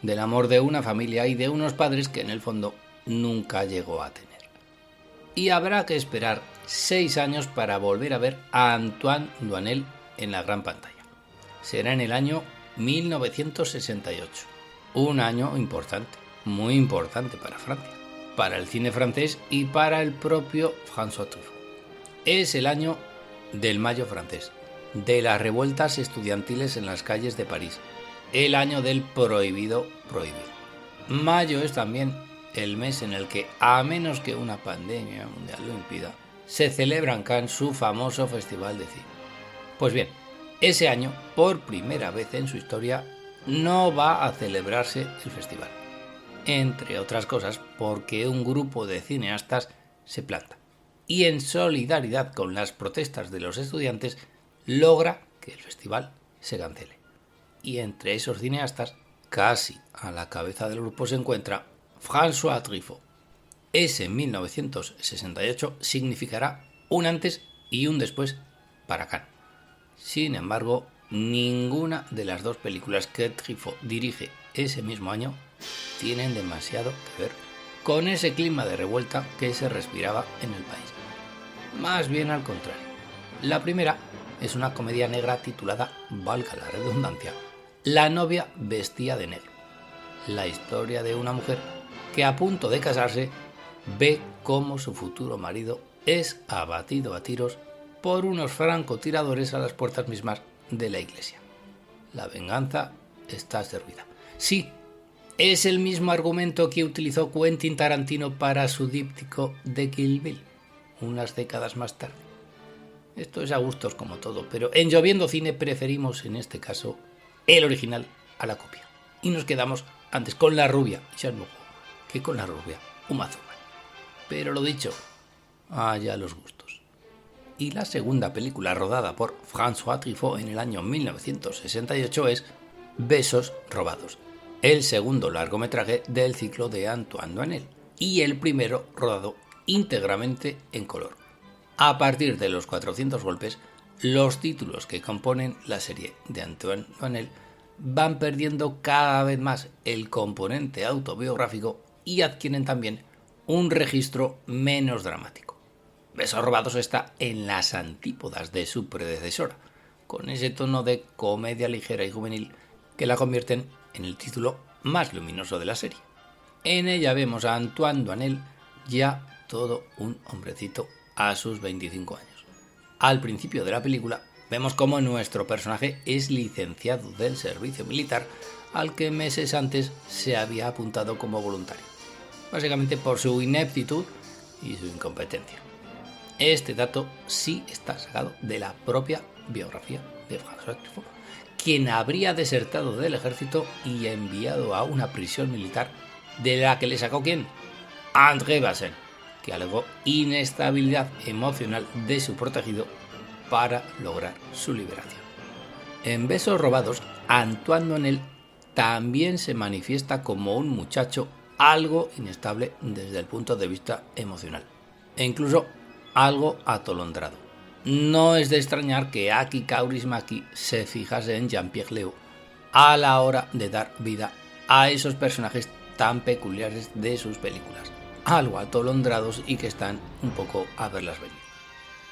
del amor de una familia y de unos padres que en el fondo nunca llegó a tener. Y habrá que esperar 6 años para volver a ver a Antoine Doinel en la gran pantalla. Será en el año 1968, un año importante, muy importante para Francia, para el cine francés y para el propio François Truffaut. Es el año del Mayo francés, de las revueltas estudiantiles en las calles de París, el año del prohibido prohibido. Mayo es también el mes en el que, a menos que una pandemia mundial lo impida, se celebra en Cannes su famoso festival de cine. Pues bien, ese año, por primera vez en su historia, no va a celebrarse el festival. Entre otras cosas, porque un grupo de cineastas se planta y, en solidaridad con las protestas de los estudiantes, logra que el festival se cancele. Y entre esos cineastas, casi a la cabeza del grupo, se encuentra François Truffaut. Ese en 1968 significará un antes y un después para Cannes. Sin embargo, ninguna de las dos películas que Truffaut dirige ese mismo año tienen demasiado que ver con ese clima de revuelta que se respiraba en el país. Más bien al contrario. La primera es una comedia negra titulada, valga la redundancia, La novia vestía de negro. La historia de una mujer que, a punto de casarse, ve cómo su futuro marido es abatido a tiros por unos francotiradores a las puertas mismas de la iglesia. La venganza está servida. Sí, es el mismo argumento que utilizó Quentin Tarantino para su díptico de Kill Bill, unas décadas más tarde. Esto es a gustos como todo, pero en Lloviendo Cine preferimos en este caso el original a la copia. Y nos quedamos antes con la rubia Jeanne Moreau que con la rubia Uma Thurman. Pero lo dicho, allá los gustos. Y la segunda película rodada por François Truffaut en el año 1968 es Besos robados, el segundo largometraje del ciclo de Antoine Doinel y el primero rodado íntegramente en color. A partir de los 400 golpes, los títulos que componen la serie de Antoine Doinel van perdiendo cada vez más el componente autobiográfico y adquieren también un registro menos dramático. Besos robados está en las antípodas de su predecesora, con ese tono de comedia ligera y juvenil que la convierten en el título más luminoso de la serie. En ella vemos a Antoine Doinel ya todo un hombrecito a sus 25 años. Al principio de la película vemos cómo nuestro personaje es licenciado del servicio militar al que meses antes se había apuntado como voluntario, básicamente por su ineptitud y su incompetencia. Este dato sí está sacado de la propia biografía de François Truffaut, quien habría desertado del ejército y enviado a una prisión militar de la que le sacó ¿quién? André Bazin, que alegó inestabilidad emocional de su protegido para lograr su liberación. En Besos robados, Antoine Doinel también se manifiesta como un muchacho algo inestable desde el punto de vista emocional, e incluso algo atolondrado. No es de extrañar que Aki Kaurismäki se fijase en Jean-Pierre Léaud a la hora de dar vida a esos personajes tan peculiares de sus películas, algo atolondrados y que están un poco a verlas venir.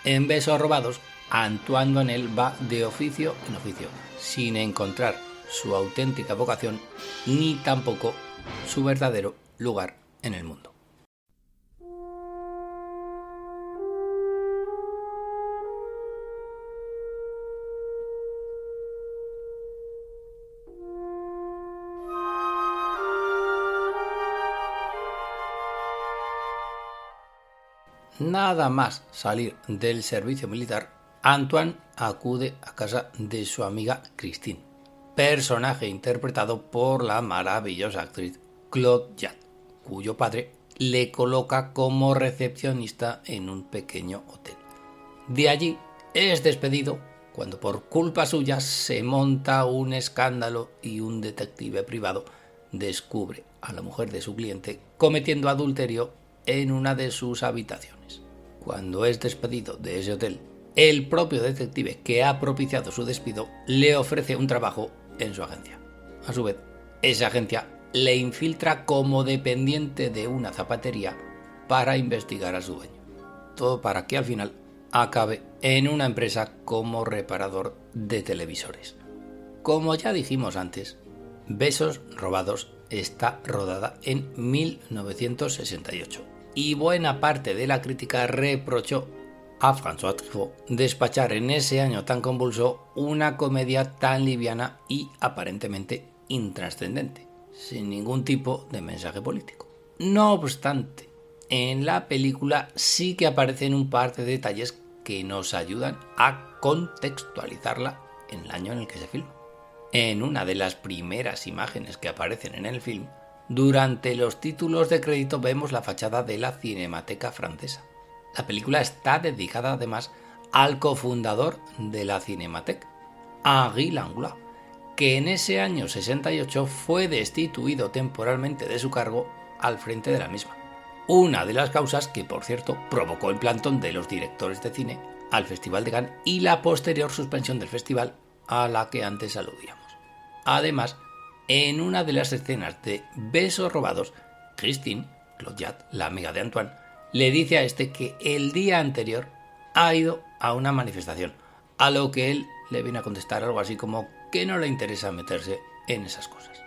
En Besos robados, Antoine Doinel va de oficio en oficio, sin encontrar su auténtica vocación ni tampoco su verdadero lugar en el mundo. Nada más salir del servicio militar, Antoine acude a casa de su amiga Christine, personaje interpretado por la maravillosa actriz Claude Jade, cuyo padre le coloca como recepcionista en un pequeño hotel. De allí es despedido cuando por culpa suya se monta un escándalo y un detective privado descubre a la mujer de su cliente cometiendo adulterio en una de sus habitaciones. Cuando es despedido de ese hotel, el propio detective que ha propiciado su despido le ofrece un trabajo en su agencia. A su vez, esa agencia le infiltra como dependiente de una zapatería para investigar a su dueño. Todo para que al final acabe en una empresa como reparador de televisores. Como ya dijimos antes, Besos robados está rodada en 1968 y buena parte de la crítica reprochó a François Truffaut despachar en ese año tan convulso una comedia tan liviana y aparentemente intrascendente, sin ningún tipo de mensaje político. No obstante, en la película sí que aparecen un par de detalles que nos ayudan a contextualizarla en el año en el que se filma. En una de las primeras imágenes que aparecen en el film, durante los títulos de crédito vemos la fachada de la Cinemateca Francesa. La película está dedicada además al cofundador de la Cinémathèque, Henri Langlois, que en ese año 68 fue destituido temporalmente de su cargo al frente de la misma. Una de las causas que, por cierto, provocó el plantón de los directores de cine al Festival de Cannes y la posterior suspensión del festival a la que antes aludíamos. Además, en una de las escenas de Besos robados, Christine Clothiat, la amiga de Antoine, le dice a este que el día anterior ha ido a una manifestación, a lo que él le viene a contestar algo así como que no le interesa meterse en esas cosas.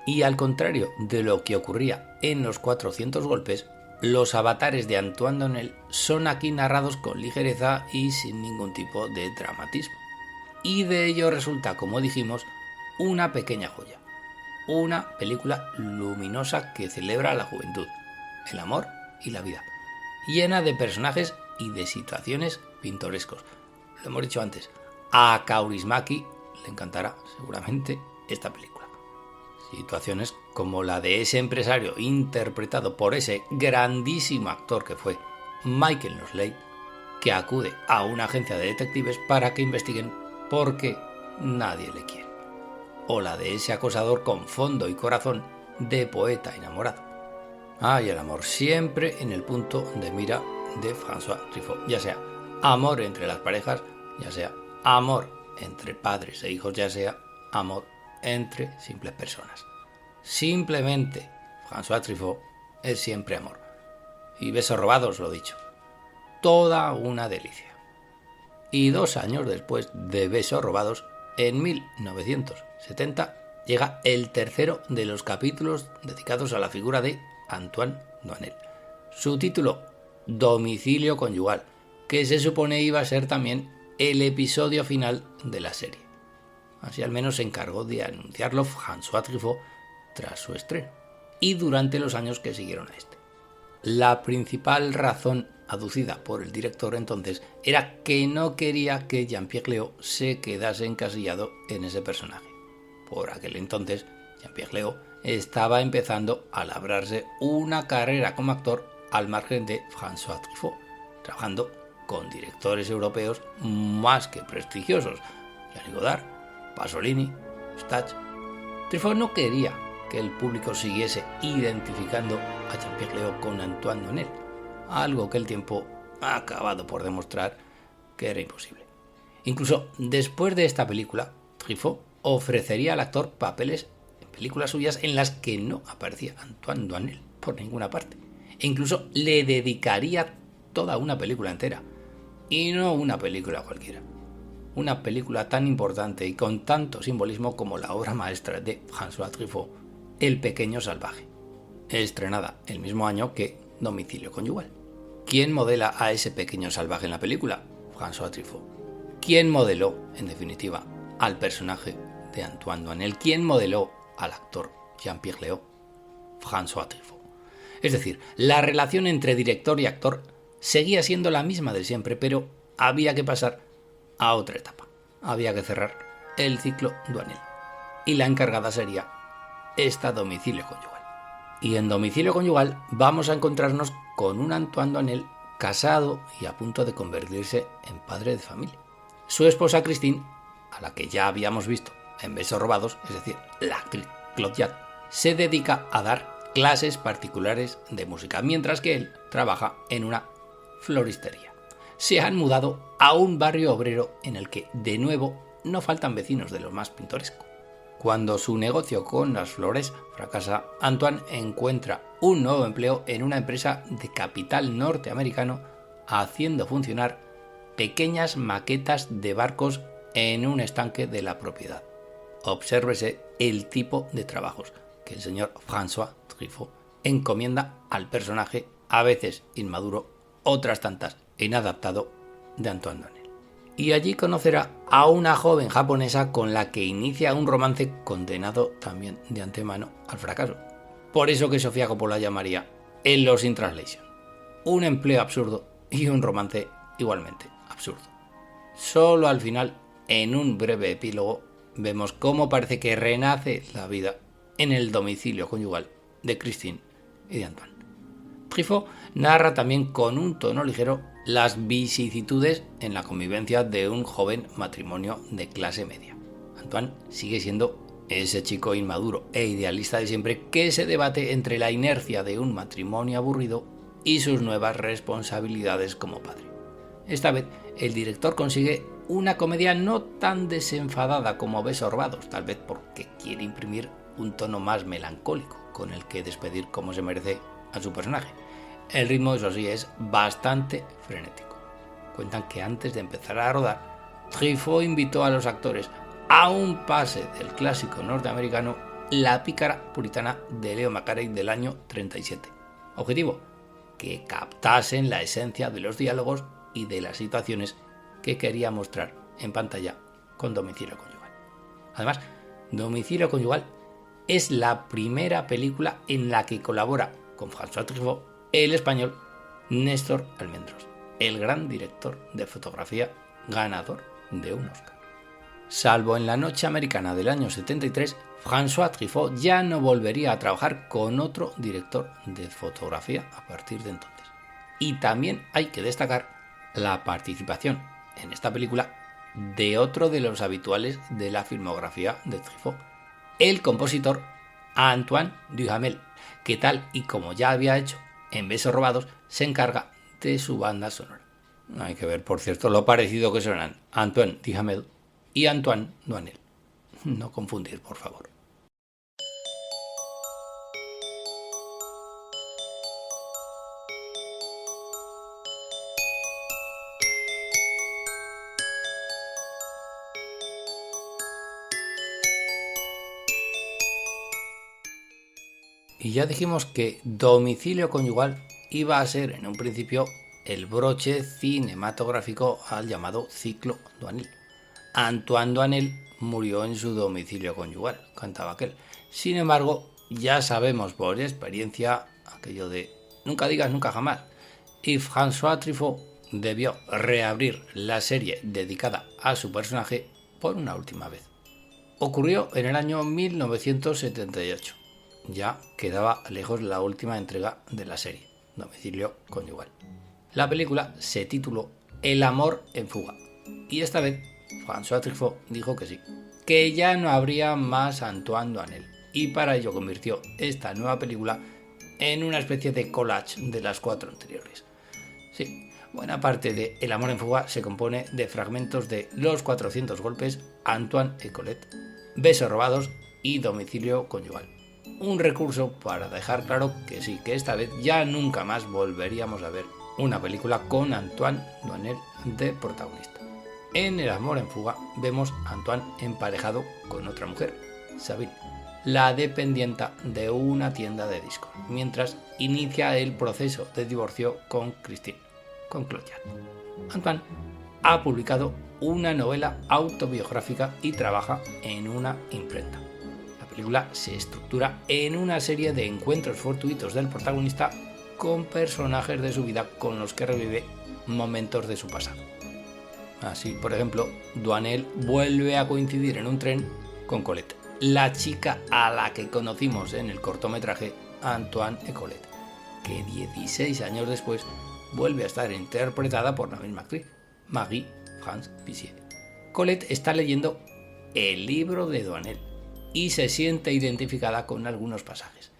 Y al contrario de lo que ocurría en Los 400 golpes, los avatares de Antoine Doinel son aquí narrados con ligereza y sin ningún tipo de dramatismo. Y de ello resulta, como dijimos, una pequeña joya. Una película luminosa que celebra la juventud, el amor y la vida, llena de personajes y de situaciones pintorescos. Lo hemos dicho antes, a Kaurismäki le encantará seguramente esta película. Situaciones como la de ese empresario interpretado por ese grandísimo actor que fue Michael Nosley, que acude a una agencia de detectives para que investiguen por qué nadie le quiere. O la de ese acosador con fondo y corazón de poeta enamorado. Y el amor siempre en el punto de mira de François Truffaut, ya sea amor entre las parejas, ya sea amor entre padres e hijos, ya sea amor entre simples personas. Simplemente François Truffaut es siempre amor. Y Besos robados, lo dicho, toda una delicia. Y 2 años después de Besos robados, en 1970, llega el tercero de los capítulos dedicados a la figura de Antoine Doinel. Su título, Domicilio conyugal, que se supone iba a ser también el episodio final de la serie. Así al menos se encargó de anunciarlo François Truffaut tras su estreno y durante los años que siguieron a este. La principal razón aducida por el director entonces era que no quería que Jean-Pierre Léaud se quedase encasillado en ese personaje. Por aquel entonces, Jean-Pierre Léaud estaba empezando a labrarse una carrera como actor al margen de François Truffaut, trabajando con directores europeos más que prestigiosos, Jean Godard, Pasolini, Stach. Truffaut no quería que el público siguiese identificando a Jean-Pierre Léaud con Antoine Doinel, algo que el tiempo ha acabado por demostrar que era imposible. Incluso después de esta película, Truffaut ofrecería al actor papeles en películas suyas en las que no aparecía Antoine Doinel por ninguna parte, e incluso le dedicaría toda una película entera, y no una película cualquiera. Una película tan importante y con tanto simbolismo como la obra maestra de François Truffaut, El pequeño salvaje, estrenada el mismo año que Domicilio conyugal. ¿Quién modela a ese pequeño salvaje en la película? François Truffaut. ¿Quién modeló, en definitiva, al personaje de Antoine Doinel? ¿Quién modeló al actor Jean-Pierre Léaud? François Truffaut. Es decir, la relación entre director y actor seguía siendo la misma de siempre, pero había que pasar a otra etapa. Había que cerrar el ciclo Doinel. Y la encargada sería esta Domicilio conyugal. Y en Domicilio conyugal vamos a encontrarnos con un Antoine Doinel casado y a punto de convertirse en padre de familia. Su esposa Christine, a la que ya habíamos visto en Besos robados, es decir, la actriz Clothiat, se dedica a dar clases particulares de música, mientras que él trabaja en una floristería. Se han mudado a un barrio obrero en el que, de nuevo, no faltan vecinos de lo más pintoresco. Cuando su negocio con las flores fracasa, Antoine encuentra un nuevo empleo en una empresa de capital norteamericano haciendo funcionar pequeñas maquetas de barcos en un estanque de la propiedad. Obsérvese el tipo de trabajos que el señor François Truffaut encomienda al personaje, a veces inmaduro, otras tantas inadaptado, de Antoine Doinel. Y allí conocerá a una joven japonesa con la que inicia un romance condenado también de antemano al fracaso. Por eso que Sofía Coppola llamaría el Lost in Translation. Un empleo absurdo y un romance igualmente absurdo. Solo al final, en un breve epílogo, vemos cómo parece que renace la vida en el domicilio conyugal de Christine y de Antoine. Truffaut narra también con un tono ligero las vicisitudes en la convivencia de un joven matrimonio de clase media. Antoine sigue siendo ese chico inmaduro e idealista de siempre que se debate entre la inercia de un matrimonio aburrido y sus nuevas responsabilidades como padre. Esta vez el director consigue una comedia no tan desenfadada como Besos robados, tal vez porque quiere imprimir un tono más melancólico con el que despedir como se merece a su personaje. El ritmo, eso sí, es bastante frenético. Cuentan que antes de empezar a rodar, Truffaut invitó a los actores a un pase del clásico norteamericano La pícara puritana de Leo Macarey del año 37. Objetivo: que captasen la esencia de los diálogos y de las situaciones que quería mostrar en pantalla con Domicilio conyugal. Además, Domicilio conyugal es la primera película en la que colabora con François Truffaut el español Néstor Almendros, el gran director de fotografía ganador de un Oscar. Salvo en La noche americana del año 73, François Truffaut ya no volvería a trabajar con otro director de fotografía a partir de entonces. Y también hay que destacar la participación en esta película de otro de los habituales de la filmografía de Truffaut, el compositor Antoine Duhamel, que tal y como ya había hecho en Besos robados, se encarga de su banda sonora. Hay que ver, por cierto, lo parecido que suenan Antoine Duhamel y Antoine Doinel. No confundir, por favor. Y ya dijimos que Domicilio conyugal iba a ser en un principio el broche cinematográfico al llamado ciclo Doinel. Antoine Doinel murió en su domicilio conyugal, cantaba aquel. Sin embargo, ya sabemos por experiencia aquello de nunca digas nunca jamás. Y François Truffaut debió reabrir la serie dedicada a su personaje por una última vez. Ocurrió en el año 1978. Ya quedaba lejos la última entrega de la serie, Domicilio conyugal. La película se tituló El amor en fuga, y esta vez François Truffaut dijo que sí, que ya no habría más Antoine Doinel, y para ello convirtió esta nueva película en una especie de collage de las 4 anteriores. Sí, buena parte de El amor en fuga se compone de fragmentos de Los 400 golpes, Antoine et Colette, Besos robados y Domicilio conyugal. Un recurso para dejar claro que sí, que esta vez ya nunca más volveríamos a ver una película con Antoine Doinel de protagonista. En El amor en fuga vemos a Antoine emparejado con otra mujer, Sabine, la dependienta de una tienda de discos, mientras inicia el proceso de divorcio con Christine, con Clotilde. Antoine ha publicado una novela autobiográfica y trabaja en una imprenta. La película se estructura en una serie de encuentros fortuitos del protagonista con personajes de su vida con los que revive momentos de su pasado. Así, por ejemplo, Doinel vuelve a coincidir en un tren con Colette, la chica a la que conocimos en el cortometraje Antoine et Colette, que 16 años después vuelve a estar interpretada por la misma actriz, Marie-France Pissier. Colette está leyendo el libro de Doinel y se siente identificada con algunos pasajes.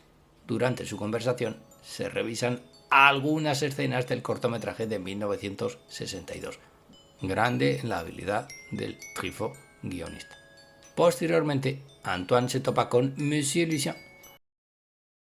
Durante su conversación se revisan algunas escenas del cortometraje de 1962. Grande en la habilidad del Truffaut guionista. Posteriormente, Antoine se topa con Monsieur Lucien,